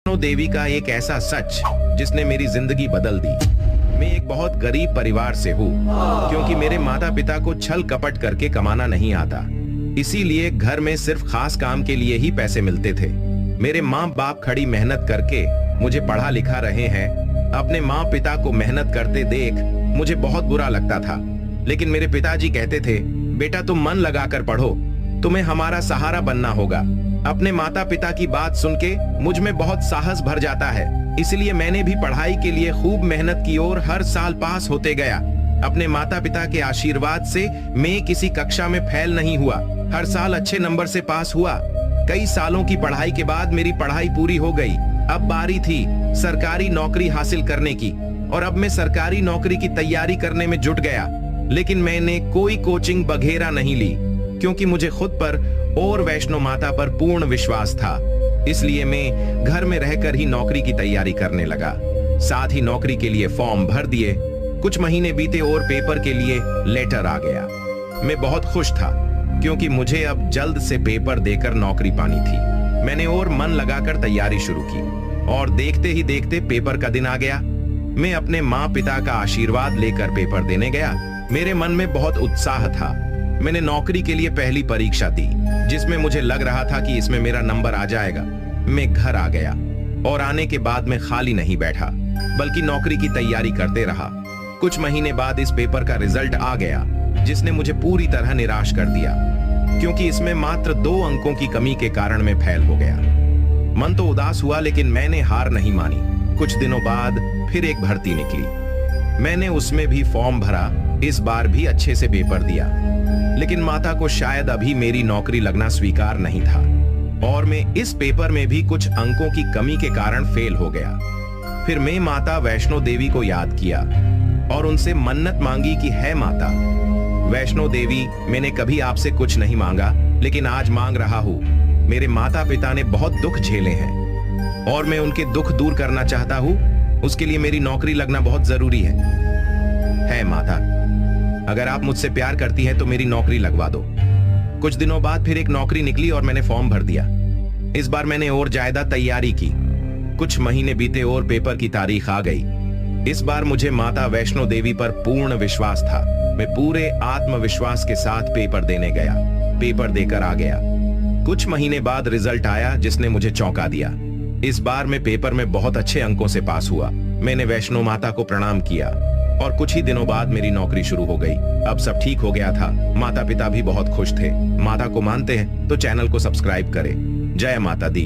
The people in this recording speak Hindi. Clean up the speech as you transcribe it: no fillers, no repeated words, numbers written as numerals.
वैष्णो देवी का एक ऐसा सच जिसने मेरी जिंदगी बदल दी। मैं एक बहुत गरीब परिवार से हूँ, क्योंकि मेरे माता पिता को छल कपट करके कमाना नहीं आता, इसीलिए घर में सिर्फ खास काम के लिए ही पैसे मिलते थे। मेरे माँ बाप खड़ी मेहनत करके मुझे पढ़ा लिखा रहे हैं। अपने माँ पिता को मेहनत करते देख मुझे बहुत बुरा लगता था, लेकिन मेरे पिताजी कहते थे, बेटा तुम मन लगाकर पढ़ो, तुम्हें हमारा सहारा बनना होगा। अपने माता पिता की बात सुन के मुझ में बहुत साहस भर जाता है, इसलिए मैंने भी पढ़ाई के लिए खूब मेहनत की और हर साल पास होते गया। अपने माता पिता के आशीर्वाद से मैं किसी कक्षा में फेल नहीं हुआ, हर साल अच्छे नंबर से पास हुआ। कई सालों की पढ़ाई के बाद मेरी पढ़ाई पूरी हो गई। अब बारी थी सरकारी नौकरी हासिल करने की, और अब मैं सरकारी नौकरी की तैयारी करने में जुट गया। लेकिन मैंने कोई कोचिंग वगैरह नहीं ली, क्योंकि मुझे खुद पर और वैष्णो माता पर पूर्ण विश्वास था। इसलिए मैं घर में रहकर ही नौकरी की तैयारी करने लगा। साथ ही नौकरी के लिए फॉर्म भर दिए। कुछ महीने बीते और पेपर के लिए लेटर आ गया। मैं बहुत खुश था, क्योंकि मुझे अब जल्द से पेपर देकर नौकरी पानी थी। मैंने और मन लगाकर तैयारी शुरू की, और देखते ही देखते पेपर का दिन आ गया। मैं अपने माँ पिता का आशीर्वाद लेकर पेपर देने गया। मेरे मन में बहुत उत्साह था। मैंने नौकरी के लिए पहली परीक्षा दी, जिसमें मुझे लग रहा था कि इसमें मेरा नंबर आ जाएगा। मैं घर आ गया, और आने के बाद मैं खाली नहीं बैठा, बल्कि नौकरी की तैयारी करते रहा। कुछ महीने बाद इस पेपर का रिजल्ट आ गया, जिसने मुझे पूरी तरह निराश कर दिया, क्योंकि इसमें मात्र 2 अंकों की कमी के कारण मैं फेल हो गया। मन तो उदास हुआ, लेकिन मैंने हार नहीं मानी। कुछ दिनों बाद फिर एक भर्ती निकली। मैंने उसमें भी फॉर्म भरा। इस बार भी अच्छे से पेपर दिया, लेकिन माता को शायद अभी मेरी नौकरी लगना स्वीकार नहीं था, और मैं इस पेपर में भी कुछ अंकों की कमी के कारण फेल हो गया। फिर मैं माता वैष्णो देवी को याद किया और उनसे मन्नत मांगी कि है माता वैष्णो देवी, मैंने कभी आपसे कुछ नहीं मांगा, लेकिन आज मांग रहा हूँ। मेरे माता पिता ने बहुत दुख झेले हैं, और मैं उनके दुख दूर करना चाहता हूँ। उसके लिए मेरी नौकरी लगना बहुत जरूरी है माता, अगर आप मुझसे प्यार करती हैं तो मेरी नौकरी लगवा दो। कुछ दिनों बाद फिर एक नौकरी निकली और मैंने फॉर्म भर दिया। इस बार मैंने और ज्यादा तैयारी की। कुछ महीने बीते और पेपर की तारीख आ गई। इस बार मुझे माता वैष्णो देवी पर पूर्ण विश्वास था। मैं पूरे आत्मविश्वास के साथ पेपर देने गया। पेपर देकर आ गया। कुछ महीने बाद रिजल्ट आया, जिसने मुझे चौंका दिया। इस बार मैं पेपर में बहुत अच्छे अंकों से पास हुआ। मैंने वैष्णो माता को प्रणाम किया, और कुछ ही दिनों बाद मेरी नौकरी शुरू हो गई। अब सब ठीक हो गया था। माता पिता भी बहुत खुश थे। माता को मानते हैं तो चैनल को सब्सक्राइब करें। जय माता दी।